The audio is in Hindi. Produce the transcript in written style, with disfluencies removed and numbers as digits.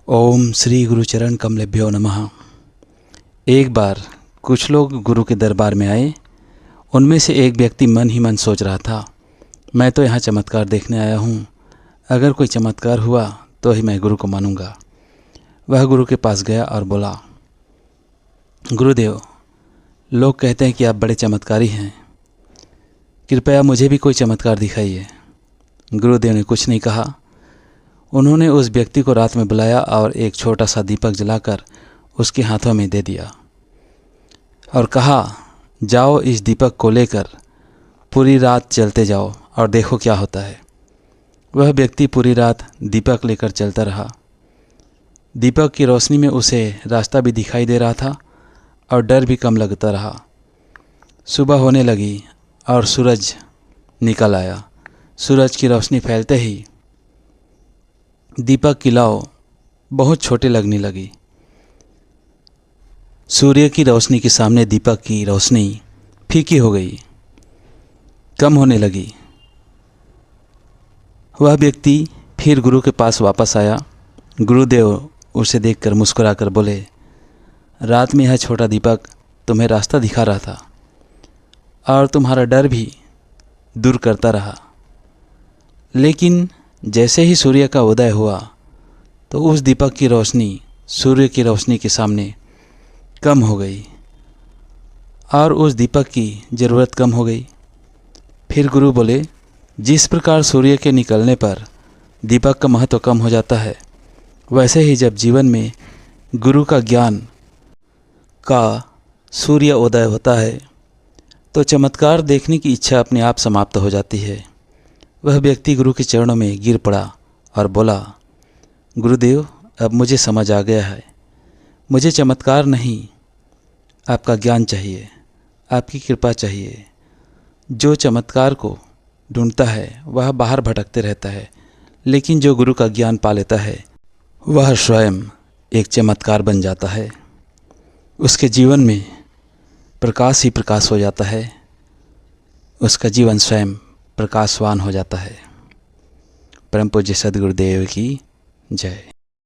ओम श्री गुरुचरण कमलेभ्यो नमः। एक बार कुछ लोग गुरु के दरबार में आए। उनमें से एक व्यक्ति मन ही मन सोच रहा था, मैं तो यहाँ चमत्कार देखने आया हूँ, अगर कोई चमत्कार हुआ तो ही मैं गुरु को मानूंगा। वह गुरु के पास गया और बोला, गुरुदेव, लोग कहते हैं कि आप बड़े चमत्कारी हैं, कृपया मुझे भी कोई चमत्कार दिखाइए। गुरुदेव ने कुछ नहीं कहा। उन्होंने उस व्यक्ति को रात में बुलाया और एक छोटा सा दीपक जलाकर उसके हाथों में दे दिया और कहा, जाओ इस दीपक को लेकर पूरी रात चलते जाओ और देखो क्या होता है। वह व्यक्ति पूरी रात दीपक लेकर चलता रहा। दीपक की रोशनी में उसे रास्ता भी दिखाई दे रहा था और डर भी कम लगता रहा। सुबह होने लगी और सूरज निकल आया। सूरज की रोशनी फैलते ही दीपक की लौ बहुत छोटे लगने लगी। सूर्य की रोशनी के सामने दीपक की रोशनी फीकी हो गई, कम होने लगी। वह व्यक्ति फिर गुरु के पास वापस आया। गुरुदेव उसे देखकर मुस्कुराकर बोले, रात में यह छोटा दीपक तुम्हें रास्ता दिखा रहा था और तुम्हारा डर भी दूर करता रहा, लेकिन जैसे ही सूर्य का उदय हुआ तो उस दीपक की रोशनी सूर्य की रोशनी के सामने कम हो गई और उस दीपक की ज़रूरत कम हो गई। फिर गुरु बोले, जिस प्रकार सूर्य के निकलने पर दीपक का महत्व कम हो जाता है, वैसे ही जब जीवन में गुरु का ज्ञान का सूर्य उदय होता है तो चमत्कार देखने की इच्छा अपने आप समाप्त हो जाती है। वह व्यक्ति गुरु के चरणों में गिर पड़ा और बोला, गुरुदेव, अब मुझे समझ आ गया है, मुझे चमत्कार नहीं, आपका ज्ञान चाहिए, आपकी कृपा चाहिए। जो चमत्कार को ढूंढता है वह बाहर भटकते रहता है, लेकिन जो गुरु का ज्ञान पा लेता है वह स्वयं एक चमत्कार बन जाता है। उसके जीवन में प्रकाश ही प्रकाश हो जाता है, उसका जीवन स्वयं प्रकाशवान हो जाता है। परम पूज्य सद्गुरुदेव की जय।